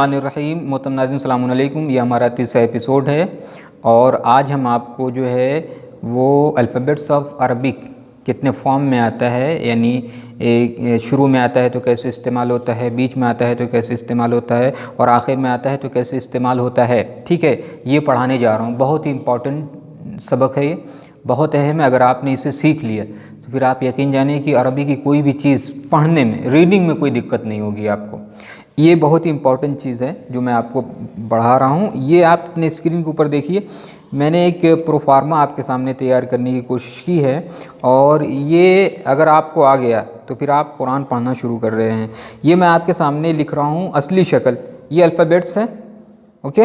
बिस्मिल्लाहिर्रहमानिर्रहीम। मोहतरम नाज़रीन, अस्सलामु अलैकुम। ये हमारा तीसरा एपिसोड है और आज हम आपको जो है वो अल्फ़ाबेट्स ऑफ अरबिक कितने फॉर्म में आता है, यानी एक शुरू में आता है तो कैसे इस्तेमाल होता है, बीच में आता है तो कैसे इस्तेमाल होता है और आखिर में आता है तो कैसे इस्तेमाल होता है। ठीक है, ये पढ़ाने जा रहा हूँ। बहुत ही इम्पॉर्टेंट सबक है, ये बहुत अहम है। अगर आपने इसे सीख लिया तो फिर आप यकीन जानिए कि अरबी की कोई भी चीज़ पढ़ने में, रीडिंग में कोई दिक्कत नहीं होगी आपको। ये बहुत ही इम्पॉर्टेंट चीज़ है जो मैं आपको बढ़ा रहा हूँ। ये आप अपने स्क्रीन के ऊपर देखिए, मैंने एक प्रोफार्मा आपके सामने तैयार करने की कोशिश की है और ये अगर आपको आ गया तो फिर आप कुरान पढ़ना शुरू कर रहे हैं। ये मैं आपके सामने लिख रहा हूँ असली शक्ल, ये अल्फ़ाबेट्स हैं। ओके,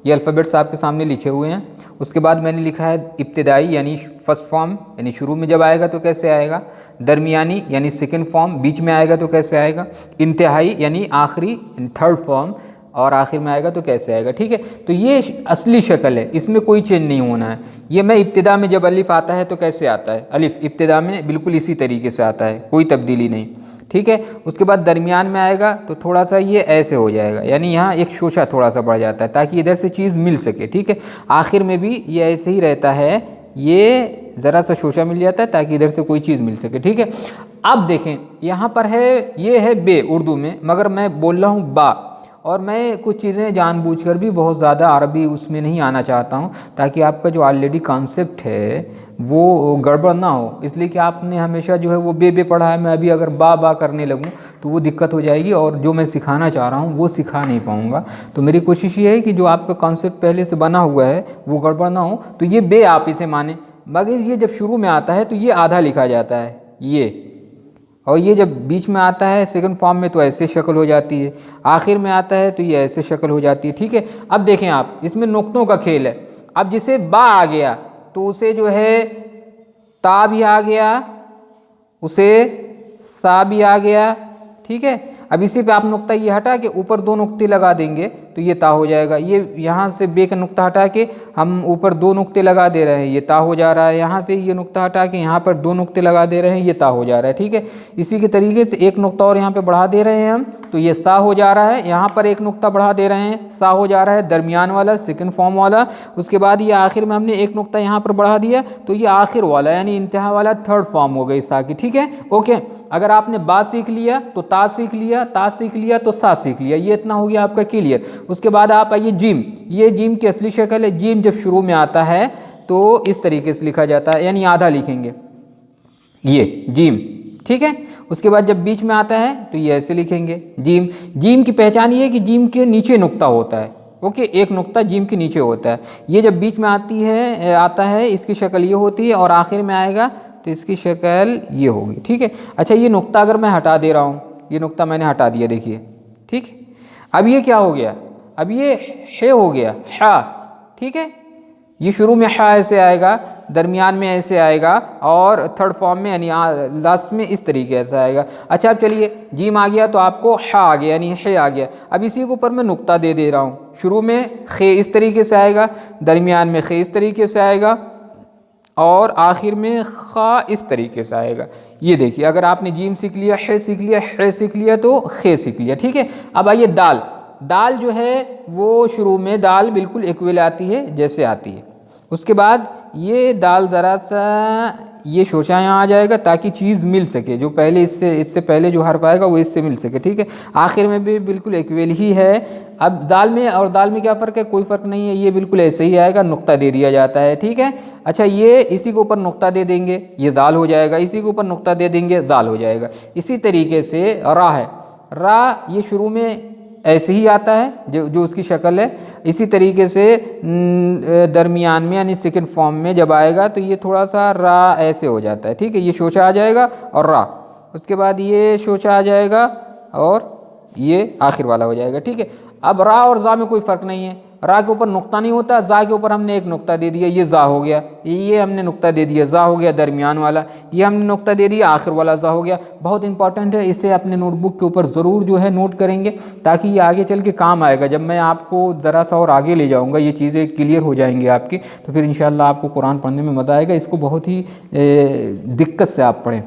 ये अल्फ़ाबेट्स आपके सामने लिखे हुए हैं। उसके बाद मैंने लिखा है इब्तिदाई यानी फ़र्स्ट फॉर्म, यानी शुरू में जब आएगा तो कैसे आएगा, दरमियानी यानी सेकंड फॉर्म, बीच में आएगा तो कैसे आएगा, इंतहाई यानी आखिरी थर्ड फॉर्म, और आखिर में आएगा तो कैसे आएगा। ठीक है, तो ये असली शक्ल है, इसमें कोई चेंज नहीं होना है। ये मैं इब्तिदा में जब अलिफ आता है तो कैसे आता है, अलिफ इब्तिदा में बिल्कुल इसी तरीके से आता है, कोई तब्दीली नहीं। ठीक है, उसके बाद दरमियान में आएगा तो थोड़ा सा ये ऐसे हो जाएगा, यानी यहाँ एक शोशा थोड़ा सा बढ़ जाता है ताकि इधर से चीज़ मिल सके। ठीक है, आखिर में भी ये ऐसे ही रहता है, ये ज़रा सा शोशा मिल जाता है ताकि इधर से कोई चीज़ मिल सके। ठीक है, अब देखें यहाँ पर है, ये है बे उर्दू में, मगर मैं बोल रहा हूँ बा, और मैं कुछ चीज़ें जानबूझकर भी बहुत ज़्यादा अरबी उसमें नहीं आना चाहता हूँ ताकि आपका जो ऑलरेडी कॉन्सेप्ट है वो गड़बड़ ना हो। इसलिए कि आपने हमेशा जो है वो बे पढ़ा है, मैं अभी अगर बा करने लगूँ तो वो दिक्कत हो जाएगी और जो मैं सिखाना चाह रहा हूँ वो सिखा नहीं पाऊँगा। तो मेरी कोशिश ये है कि जो आपका कॉन्सेप्ट पहले से बना हुआ है वो गड़बड़ ना हो। तो ये बे आप इसे माने, मगर ये जब शुरू में आता है तो ये आधा लिखा जाता है ये, और ये जब बीच में आता है सेकंड फॉर्म में तो ऐसे शक्ल हो जाती है, आखिर में आता है तो ये ऐसे शक्ल हो जाती है। ठीक है, अब देखें आप, इसमें नुक्तों का खेल है। अब जिसे बा आ गया तो उसे जो है ता भी आ गया, उसे सा भी आ गया। ठीक है, अब इसी पे आप नुक्ता ये हटा के ऊपर दो नुक्ते लगा देंगे तो ये ता हो जाएगा। ये यहाँ से बे का नुक्ता हटा के हम ऊपर दो नुक्ते लगा दे रहे हैं, ये ता हो जा रहा है। यहाँ से ये नुक्ता हटा के यहाँ पर दो नुक्ते लगा दे रहे हैं, ये ता हो जा रहा है। ठीक है, इसी के तरीके से एक नुक्ता और यहाँ पे बढ़ा दे रहे हैं हम तो ये सा हो जा रहा है। यहाँ पर एक नुक्ता बढ़ा दे रहे हैं, सा हो जा रहा है, दरमियान वाला सेकंड फॉर्म वाला। उसके बाद ये आखिर में हमने एक नुक्ता यहाँ पर बढ़ा दिया तो ये आखिर वाला यानी इंतहा वाला थर्ड फॉर्म हो गई सा की। ठीक है, ओके, अगर आपने बा सीख लिया तो ता सीख लिया, ता सीख लिया तो सा सीख लिया, ये इतना हो गया आपका क्लियर। उसके बाद आप आइए जीम, ये जीम की असली शक्ल है। जीम जब शुरू में आता है तो इस तरीके से लिखा जाता है, यानी आधा लिखेंगे ये जीम। ठीक है, उसके बाद जब बीच में आता है तो ये ऐसे लिखेंगे जीम। जीम की पहचान ये है कि जीम के नीचे नुक्ता होता है। ओके, एक नुक्ता जीम के नीचे होता है। ये जब बीच में आता है इसकी शक्ल ये होती है, और आखिर में आएगा तो इसकी शक्ल ये होगी। ठीक है, अच्छा, ये नुक्ता अगर मैं हटा दे रहा हूँ, ये नुक्ता मैंने हटा दिया, देखिए। ठीक, अब ये क्या हो गया, अब ये हे हो गया, हा। ठीक है, ये शुरू में हा ऐसे आएगा, दरमियान में ऐसे आएगा, और थर्ड फॉर्म में यानी लास्ट में इस तरीके से आएगा। अच्छा, अब चलिए जीम आ गया तो आपको हा आ गया यानी हे आ गया। अब इसी के ऊपर मैं नुक्ता दे रहा हूँ, शुरू में खे इस तरीके से आएगा, दरमियान में खे इस तरीके से आएगा, और आखिर में खा इस तरीके से आएगा। ये देखिए, अगर आपने जीम सीख लिया, हे सीख लिया, हे सीख लिया तो खे सीख लिया। ठीक है, अब आइए दाल। दाल जो है वो शुरू में दाल बिल्कुल इक्वल आती है जैसे आती है। उसके बाद ये दाल ज़रा सा ये शोशा यहाँ आ जाएगा ताकि चीज़ मिल सके, जो पहले इससे पहले जो हर्फ आएगा वो इससे मिल सके। ठीक है, आखिर में भी बिल्कुल इक्वल ही है। अब दाल में और दाल में क्या फ़र्क है, कोई फ़र्क नहीं है, ये बिल्कुल ऐसे ही आएगा, नुक्ता दे दिया जाता है। ठीक है, अच्छा, ये इसी के ऊपर नुक्ता दे देंगे, ये दाल हो जाएगा, इसी के ऊपर नुक्ता दे देंगे, दाल हो जाएगा। इसी तरीके से रा है, रा ये शुरू में ऐसे ही आता है जो उसकी शक्ल है। इसी तरीके से दरमियान में यानी सेकंड फॉर्म में जब आएगा तो ये थोड़ा सा रा ऐसे हो जाता है। ठीक है, ये शोशा आ जाएगा और रा, उसके बाद ये शोशा आ जाएगा और ये आखिर वाला हो जाएगा। ठीक है, अब रा और जा में कोई फ़र्क नहीं है, रा के ऊपर नुक्ता नहीं होता, जा के ऊपर हमने एक नुक्ता दे दिया, ये जा हो गया, ये हमने नुक्ता दे दिया, जा हो गया दरमियान वाला, ये हमने नुक्ता दे दिया, आखिर वाला जा हो गया। बहुत इंपॉर्टेंट है, इसे अपने नोटबुक के ऊपर ज़रूर जो है नोट करेंगे ताकि ये आगे चल के काम आएगा। जब मैं आपको ज़रा सा और आगे ले जाऊँगा ये चीज़ें क्लियर हो जाएंगी आपकी, तो फिर इंशाअल्लाह आपको कुरान पढ़ने में मज़ा आएगा। इसको बहुत ही दिक्कत से आप पढ़ें।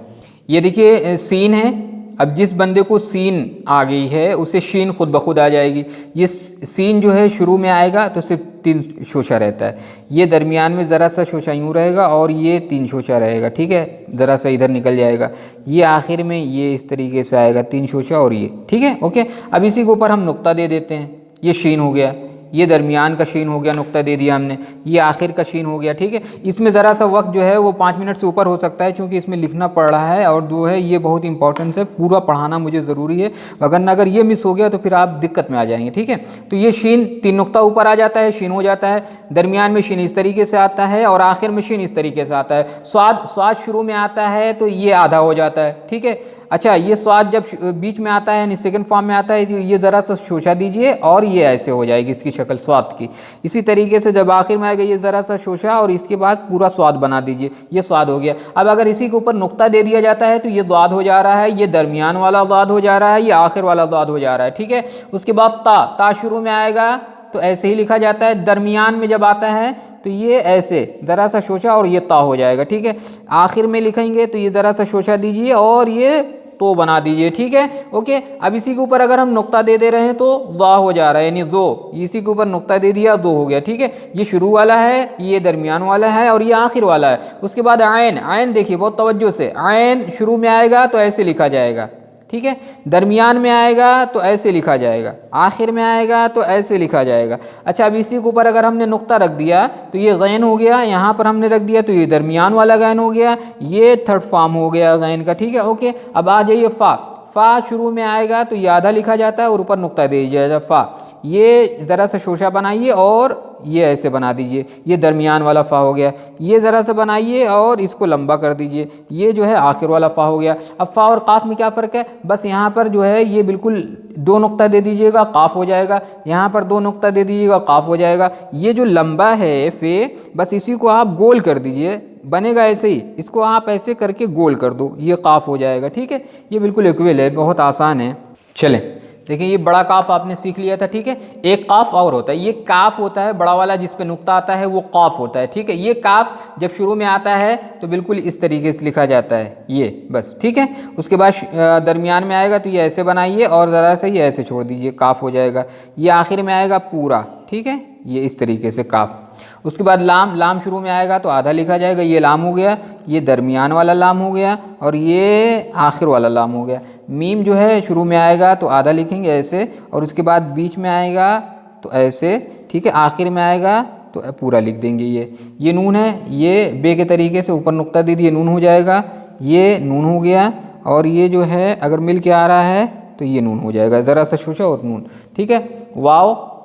ये देखिए सीन है अब जिस बंदे को सीन आ गई है उसे शीन खुद ब खुद आ जाएगी। ये सीन जो है शुरू में आएगा तो सिर्फ 3 शोशा रहता है, ये दरमियान में ज़रा सा शोशा यूँ रहेगा और ये 3 शोशा रहेगा, ठीक है, ज़रा सा इधर निकल जाएगा, ये आखिर में ये इस तरीके से आएगा 3 शोशा और ये, ठीक है, ओके। अब इसी के ऊपर हम नुक्ता दे देते हैं, ये शीन हो गया, ये दरमियान का शीन हो गया, नुक्ता दे दिया हमने, ये आखिर का शीन हो गया, ठीक है। इसमें ज़रा सा वक्त जो है वो 5 मिनट से ऊपर हो सकता है क्योंकि इसमें लिखना पड़ रहा है और जो है ये बहुत इंपॉर्टेंस है, पूरा पढ़ाना मुझे ज़रूरी है, वरना अगर ये मिस हो गया तो फिर आप दिक्कत में आ जाएंगे, ठीक है। तो ये शीन 3 नुक्ता ऊपर आ जाता है, शीन हो जाता है, दरमियान में शीन इस तरीके से आता है और आखिर में शीन इस तरीके से आता है। स्वाद शुरू में आता है तो ये आधा हो जाता है, ठीक है। अच्छा, ये स्वाद जब बीच में आता है यानी सेकंड फॉर्म में आता है तो ये ज़रा सा शोशा दीजिए और ये ऐसे हो जाएगी इसकी शक्ल स्वाद की। इसी तरीके से जब आखिर में आएगा ये ज़रा सा शोशा और इसके बाद पूरा स्वाद बना दीजिए, ये स्वाद हो गया। अब अगर इसी के ऊपर नुक्ता दे दिया जाता है तो ये दाद हो जा रहा है, ये दरमियान वाला दाद हो जा रहा है, ये आखिर वाला दाद हो जा रहा है, ठीक है। उसके बाद ता शुरू में आएगा तो ऐसे ही लिखा जाता है, दरमियान में जब आता है तो ये ऐसे ज़रा सा शोशा और ये ता हो जाएगा, ठीक है। आखिर में लिखेंगे तो ये ज़रा सा शोशा दीजिए और ये तो बना दीजिए, ठीक है, ओके। अब इसी के ऊपर अगर हम नुक्ता दे दे रहे हैं तो ज़ा हो जा रहा है, यानी ज़ो, इसी के ऊपर नुक्ता दे दिया, दो हो गया, ठीक है। ये शुरू वाला है, ये दरमियान वाला है और ये आखिर वाला है। उसके बाद आयन देखिए बहुत तवज्जो से, आयन शुरू में आएगा तो ऐसे लिखा जाएगा, ठीक है, दरमियान में आएगा तो ऐसे लिखा जाएगा, आखिर में आएगा तो ऐसे लिखा जाएगा। अच्छा, अब इसी के ऊपर अगर हमने नुक्ता रख दिया तो ये गैन हो गया, यहाँ पर हमने रख दिया तो ये दरमियान वाला गैन हो गया, ये थर्ड फॉर्म हो गया गैन का, ठीक है, ओके। अब आ जाइए फ़ा शुरू में आएगा तो ये आधा लिखा जाता है और ऊपर नुक्ता दे दीजिए फ़ा, ये ज़रा सा शोशा बनाइए और ये ऐसे बना दीजिए, ये दरमियान वाला फ़ा हो गया, ये ज़रा सा बनाइए और इसको लंबा कर दीजिए, ये जो है आखिर वाला फ़ा हो गया। अब फ़ा और काफ में क्या फ़र्क है, बस यहाँ पर जो है ये बिल्कुल 2 नुक्ता दे दीजिएगा, काफ हो जाएगा, यहाँ पर 2 नुक्ता दे दीजिएगा, काफ हो जाएगा। ये जो लंबा है फे, बस इसी को आप गोल कर दीजिए, बनेगा ऐसे ही, इसको आप ऐसे करके गोल कर दो, ये काफ हो जाएगा, ठीक है। ये बिल्कुल इक्वल है, बहुत आसान है। चलें देखिए, ये बड़ा काफ आपने सीख लिया था, ठीक है। एक काफ और होता है, ये काफ होता है बड़ा वाला, जिस पे नुक्ता आता है वो काफ होता है, ठीक है। ये काफ जब शुरू में आता है तो बिल्कुल इस तरीके से लिखा जाता है, ये बस, ठीक है। उसके बाद दरमियान में आएगा तो ये ऐसे बनाइए और ज़रा सा ये ऐसे छोड़ दीजिए, काफ हो जाएगा। ये आखिर में आएगा पूरा, ठीक है, ये इस तरीके से काफ। उसके बाद लाम शुरू में आएगा तो आधा लिखा जाएगा, ये लाम हो गया, ये दरमियान वाला लाम हो गया और ये आखिर वाला लाम हो गया। मीम जो है शुरू में आएगा तो आधा लिखेंगे ऐसे और उसके बाद बीच में आएगा तो ऐसे, ठीक है, आखिर में आएगा तो पूरा लिख देंगे। ये नून है, ये बे के तरीके से ऊपर नुक्ता दे दिए, नून हो जाएगा, ये नून हो गया और ये जो है अगर मिल के आ रहा है तो ये नून हो जाएगा, ज़रा सा शोशा और नून, ठीक है।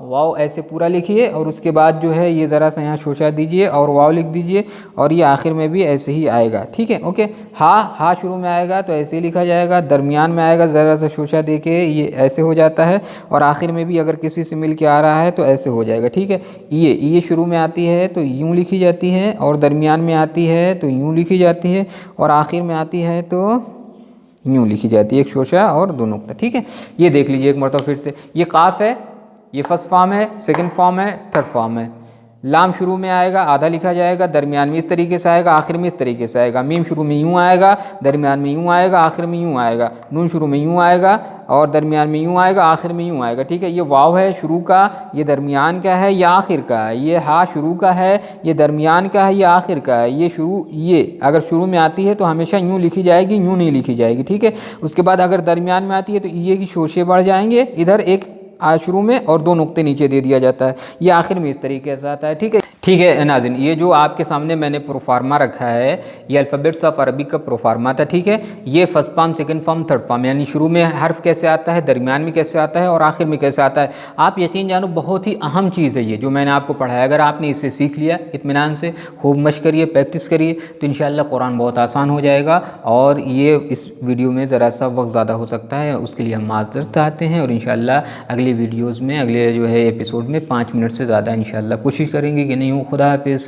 वाव ऐसे पूरा लिखिए और उसके बाद जो है ये ज़रा सा यहाँ शोशा दीजिए और वाव लिख दीजिए और ये आखिर में भी ऐसे ही आएगा, ठीक है, ओके। हा शुरू में आएगा तो ऐसे ही लिखा जाएगा, दरमियान में आएगा ज़रा सा शोशा दे के ये ऐसे हो जाता है और आखिर में भी अगर किसी से मिल के आ रहा है तो ऐसे हो जाएगा, ठीक है। ये शुरू में आती है तो यूँ लिखी जाती है और दरमियान में आती है तो यूँ लिखी जाती है और आखिर में आती है तो यूँ लिखी जाती है, एक शोशा और 2 नुक्ता, ठीक है। ये देख लीजिए एक मरतबा फिर से, ये काफ है, ये फर्स्ट फॉर्म है, सेकंड फॉर्म है, थर्ड फॉर्म है। लाम शुरू में आएगा, आधा लिखा जाएगा, दरमियान में इस तरीके से आएगा, आखिर में इस तरीके से आएगा। मीम शुरू में यूँ आएगा, दरमियान में यूँ आएगा, आखिर में यूँ आएगा। नून शुरू में यूँ आएगा और दरमियान में यूँ आएगा, आखिर में यूँ आएगा, ठीक है। ये वाव है शुरू का, ये दरमियान का है, ये आखिर का है। ये हा शुरू का है, ये दरमियान का है, ये आखिर का है। ये अगर शुरू में आती है तो हमेशा यूँ लिखी जाएगी, यूँ नहीं लिखी जाएगी, ठीक है। उसके बाद अगर दरमियान में आती है तो ये की शोशे बढ़ जाएंगे, इधर एक शुरू में और 2 नुक्ते नीचे दे दिया जाता है, ये आखिर में इस तरीके से आता है, ठीक है। ठीक है नाज़रीन, ये जो आपके सामने मैंने प्रोफार्मा रखा है ये अल्फ़ाबेट्स ऑफ अरबिक का प्रोफार्मा था, ठीक है। ये first form, second form, third form, यानी शुरू में हर्फ कैसे आता है, दरमियान में कैसे आता है और आखिर में कैसे आता है। आप यकीन जानो बहुत ही अहम चीज़ है ये जो मैंने आपको पढ़ाया। अगर आपने इसे सीख लिया इत्मीनान से, खूब मशक करिए, प्रैक्टिस करिए तो इंशाअल्लाह कुरान बहुत आसान हो जाएगा। और ये इस वीडियो में ज़रा सा वक्त ज़्यादा हो सकता है, उसके लिए हम माज़रत चाहते हैं और इंशाअल्लाह अगले वीडियोज़ में, अगले जो है एपिसोड में 5 मिनट से ज़्यादा इंशाअल्लाह कोशिश करेंगे कि नहीं हो। खुदा हाफिज़।